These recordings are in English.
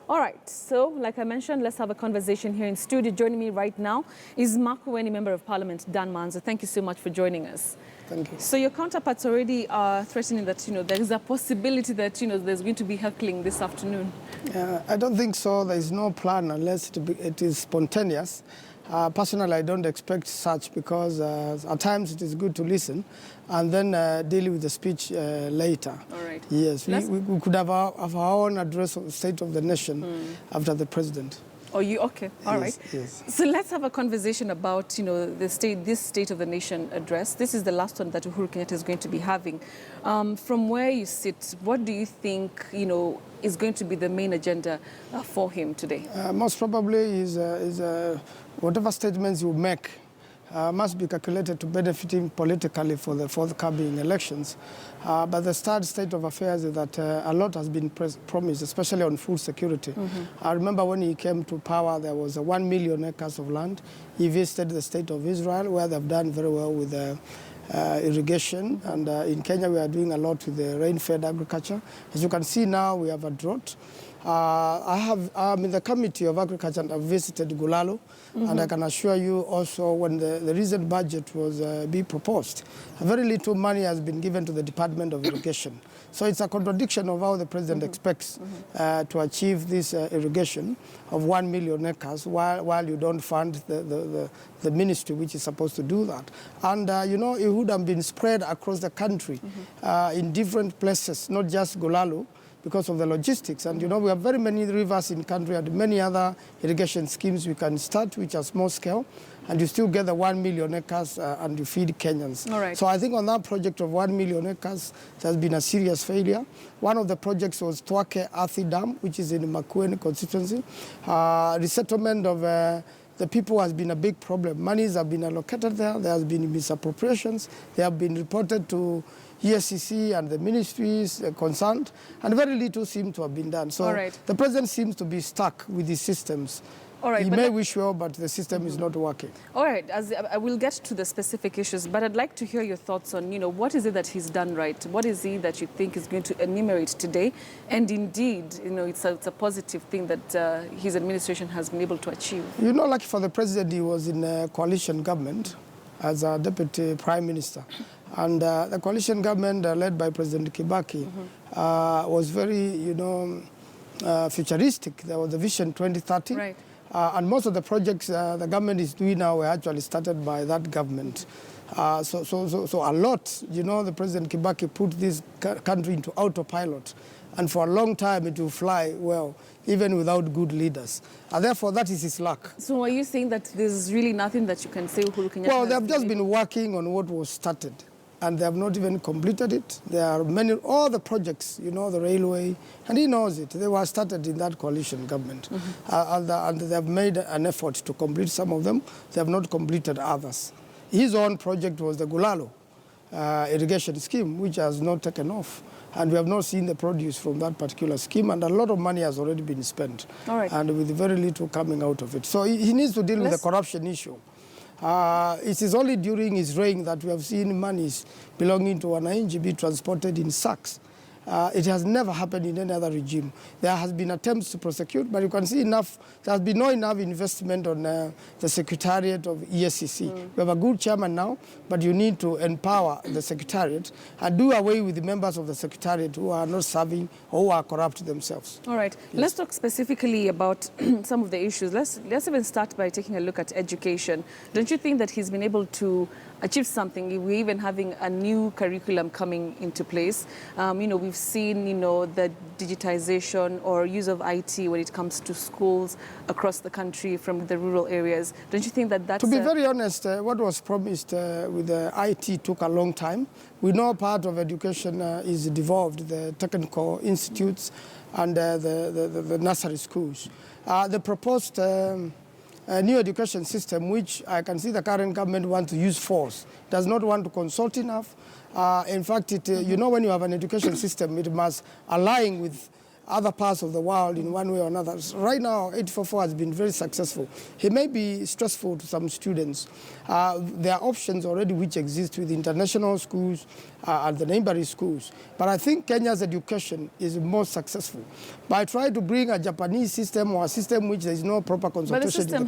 All right, so like I mentioned, let's have a conversation here in studio. Joining me right now is Makueni Member of Parliament Dan Maanzo. Thank you so much for joining us. Thank you. So your counterparts already are threatening that, there is a possibility that, there's going to be heckling this afternoon. I don't think so. There is no plan unless it is spontaneous. Personally, I don't expect such because at times it is good to listen and then deal with the speech later. All right. Yes, we could have our own address of the State of the Nation after the President. Oh, you okay? All right. Yes. So let's have a conversation about this State of the Nation address. This is the last one that Uhuru Kenyatta is going to be having. From where you sit, what do you think is going to be the main agenda for him today? Most probably is whatever statements you make must be calculated to benefit him politically for the forthcoming elections. But the sad state of affairs is that a lot has been promised, especially on food security. I remember when he came to power, there was 1 million acres of land. He visited the state of Israel, where they've done very well with irrigation. And in Kenya, we are doing a lot with the rain-fed agriculture. As you can see now, we have a drought. I'm in the Committee of Agriculture and I've visited Gulalo, and I can assure you also when the recent budget was being proposed, very little money has been given to the Department of Irrigation. So it's a contradiction of how the President expects to achieve this irrigation of 1 million acres while you don't fund the ministry which is supposed to do that. And it would have been spread across the country in different places, not just Gulalo, because of the logistics. And we have very many rivers in country and many other irrigation schemes we can start, which are small scale, and you still get the 1 million acres and you feed Kenyans. All right. So I think on that project of 1 million acres, it has been a serious failure. One of the projects was Twake Athi Dam, which is in Makueni constituency. Resettlement of the people has been a big problem. Monies have been allocated there. There has been misappropriations. They have been reported to ESCC and the ministries concerned, and very little seems to have been done. So the President seems to be stuck with these systems. All right, he may wish well, but the system is not working. All right, I will get to the specific issues, but I'd like to hear your thoughts on, what is it that he's done right? What is it that you think is going to enumerate today? And indeed, it's a positive thing that his administration has been able to achieve. Like for the President, he was in a coalition government as a deputy prime minister. And the coalition government led by President Kibaki was very, futuristic. There was the Vision 2030. Right. And most of the projects the government is doing now were actually started by that government. So a lot, the President Kibaki put this country into autopilot. And for a long time, it will fly well, even without good leaders. And therefore, that is his luck. So are you saying that there's really nothing that you can say Uhuru Kenyatta? Well, they have just been working on what was started, and they have not even completed it. There are all the projects, the railway, and he knows it. They were started in that coalition government. And they have made an effort to complete some of them. They have not completed others. His own project was the Gulalo irrigation scheme, which has not taken off. And we have not seen the produce from that particular scheme, and a lot of money has already been spent. All right. And with very little coming out of it. So he needs to deal with the corruption issue. It is only during his reign that we have seen monies belonging to Wananchi be transported in sacks. It has never happened in any other regime. There has been attempts to prosecute, but you can see there has been not enough investment on the Secretariat of ESCC. We have a good chairman now, but you need to empower the Secretariat and do away with the members of the Secretariat who are not serving or who are corrupt themselves. All right. Yes. Let's talk specifically about some of the issues. Let's even start by taking a look at education. Don't you think that he's been able to achieve something? We're even having a new curriculum coming into place. We've seen, the digitization or use of IT when it comes to schools across the country from the rural areas. Don't you think that that's... To be very honest, what was promised with the IT took a long time. We know part of education is devolved, the technical institutes and the nursery schools. The proposed a new education system, which I can see the current government wants to use force, does not want to consult enough. In fact, when you have an education system, it must align with other parts of the world in one way or another. So right now, 844 has been very successful. It may be stressful to some students. There are options already which exist with international schools and the neighboring schools. But I think Kenya's education is more successful. By trying to bring a Japanese system or a system which there is no proper consultation. But the system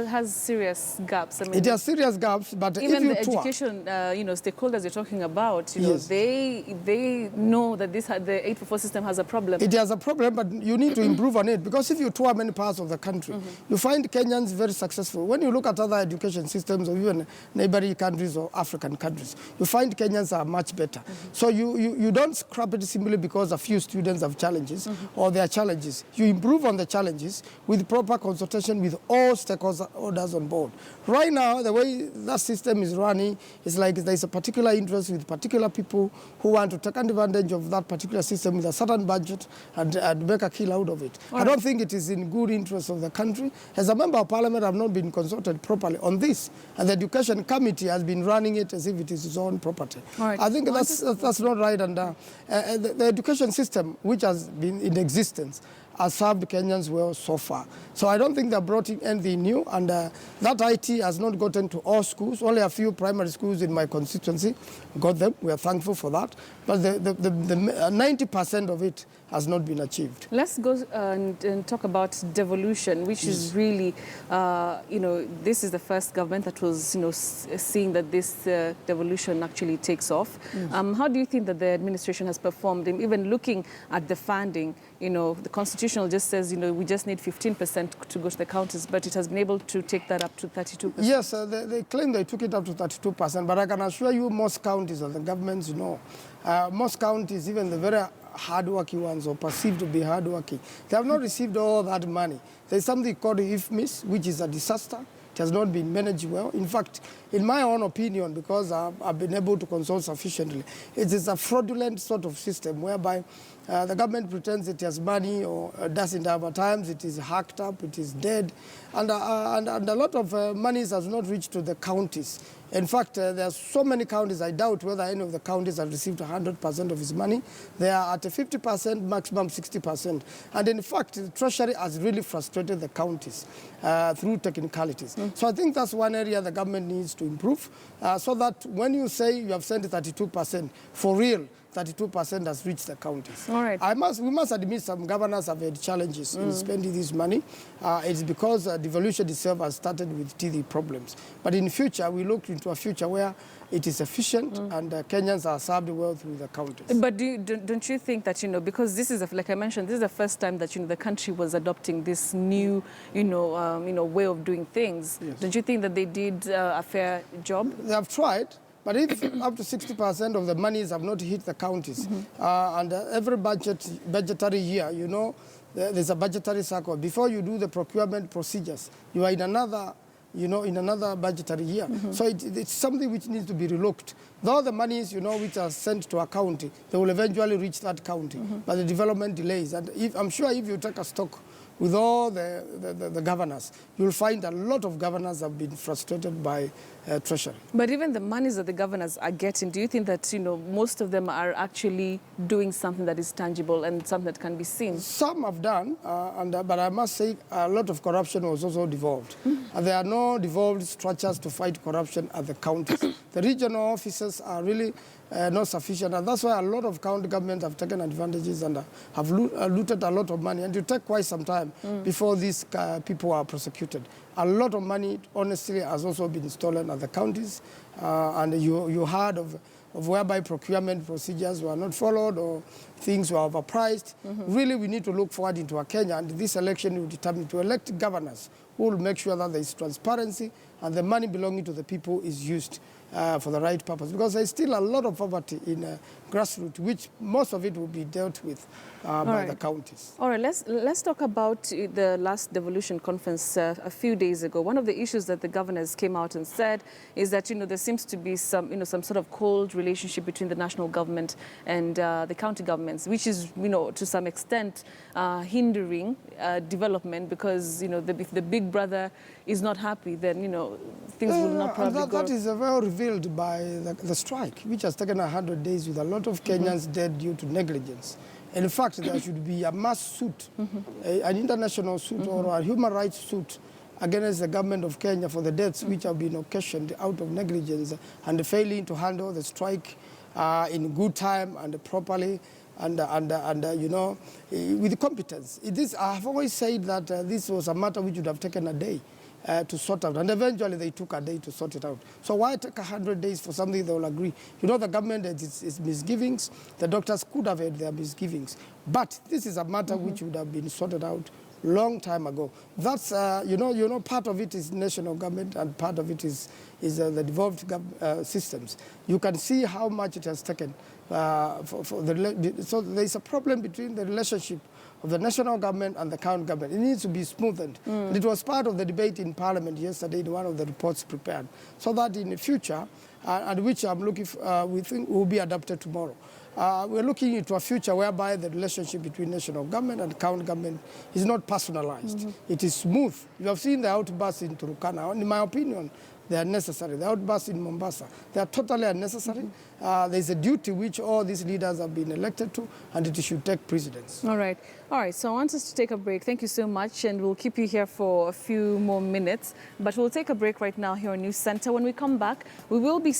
has serious gaps. I mean, it has serious gaps, but even if you the education stakeholders you're talking about, yes. they know that the 844 system has a problem. It has a problem, but you need to improve on it, because if you tour many parts of the country, you find Kenyans very successful. When you look at other education systems of even neighboring countries or African countries, you find Kenyans are much better. So you don't scrap it simply because a few students have challenges or their challenges. You improve on the challenges with proper consultation with all stakeholders on board. Right now, the way that system is running is like there's a particular interest with particular people who want to take advantage of that particular system with a certain budget and make a kill out of it. I don't think it is in good interest of the country. As a member of parliament, I've not been consulted properly on this, and the education committee has been running it as if it is its own property. I think that's not right, and the education system, which has been in existence, has served Kenyans well so far. So I don't think they brought in anything new, and that IT has not gotten to all schools. Only a few primary schools in my constituency got them. We are thankful for that. But the 90% of it has not been achieved. Let's go and talk about devolution, which is really, this is the first government that was, seeing that this devolution actually takes off. How do you think that the administration has performed, even looking at the funding? The constitutional just says, we just need 15% to go to the counties, but it has been able to take that up to 32%. Yes, they claim they took it up to 32%, but I can assure you most counties and the governments, most counties, even the very hardworking ones or perceived to be hardworking, they have not received all that money. There's something called IFMIS, which is a disaster. It has not been managed well. In fact, in my own opinion, because I've been able to consult sufficiently, it is a fraudulent sort of system whereby the government pretends it has money or doesn't have. At times it is hacked up, it is dead, and a lot of monies has not reached to the counties. In fact, there are so many counties, I doubt whether any of the counties have received 100% of its money. They are at a 50%, maximum 60%. And in fact, the Treasury has really frustrated the counties through technicalities. So I think that's one area the government needs to improve, so that when you say you have sent 32%, for real, 32% has reached the counties. All right. We must admit some governors have had challenges in spending this money. It's because devolution itself has started with teething problems. But in future, we look into a future where it is efficient and Kenyans are served well through the counties. But don't you think that, because this is, like I mentioned, this is the first time that, the country was adopting this new, way of doing things. Yes. Don't you think that they did a fair job? They have tried. But if up to 60% of the monies have not hit the counties, and every budgetary year, there's a budgetary cycle. Before you do the procurement procedures, you are in another, in another budgetary year. So it's something which needs to be relooked. Though the monies, which are sent to a county, they will eventually reach that county. But the development delays. And I'm sure if you take a stock with all the governors, you'll find a lot of governors have been frustrated by Treasury. But even the monies that the governors are getting, do you think that, most of them are actually doing something that is tangible and something that can be seen? Some have done, but I must say a lot of corruption was also devolved. And there are no devolved structures to fight corruption at the counties. The regional offices are really not sufficient, and that's why a lot of county governments have taken advantages and have looted a lot of money. And it will take quite some time before these people are prosecuted. A lot of money, honestly, has also been stolen at the counties, and you heard of whereby procurement procedures were not followed or things were overpriced. Really, we need to look forward into a Kenya, and this election will determine to elect governors who will make sure that there is transparency and the money belonging to the people is used for the right purpose. Because there is still a lot of poverty in grassroots, which most of it will be dealt with by the counties. All right, let's talk about the last devolution conference a few days ago. One of the issues that the governors came out and said is that, there seems to be some sort of cold relationship between the national government and the county governments, which is, to some extent hindering development, because, if the big brother is not happy, then, things will not probably go. That is well revealed by the strike, which has taken 100 days with a lot of Kenyans dead due to negligence. And in fact, there should be a mass suit, an international suit or a human rights suit against the government of Kenya for the deaths which have been occasioned out of negligence and failing to handle the strike in good time and properly and you know, with competence. I have always said that this was a matter which would have taken a day to sort out, and eventually they took a day to sort it out. So why take 100 days for something they will agree? You know, the government has its misgivings, the doctors could have had their misgivings, but this is a matter which would have been sorted out long time ago. That's, you know, part of it is national government and part of it is the devolved systems. You can see how much it has taken so there's a problem between the relationship of the national government and the county government. It needs to be smoothened. And it was part of the debate in Parliament yesterday in one of the reports prepared, so that in the future, and which I'm looking for, we think will be adopted tomorrow. We're looking into a future whereby the relationship between national government and county government is not personalized. It is smooth. You have seen the outbursts in Turkana. In my opinion, they are necessary. The outbursts in Mombasa, they are totally unnecessary. There's a duty which all these leaders have been elected to, and it should take precedence. All right. So I want us to take a break. Thank you so much, and we'll keep you here for a few more minutes. But we'll take a break right now here on News Center. When we come back, we will be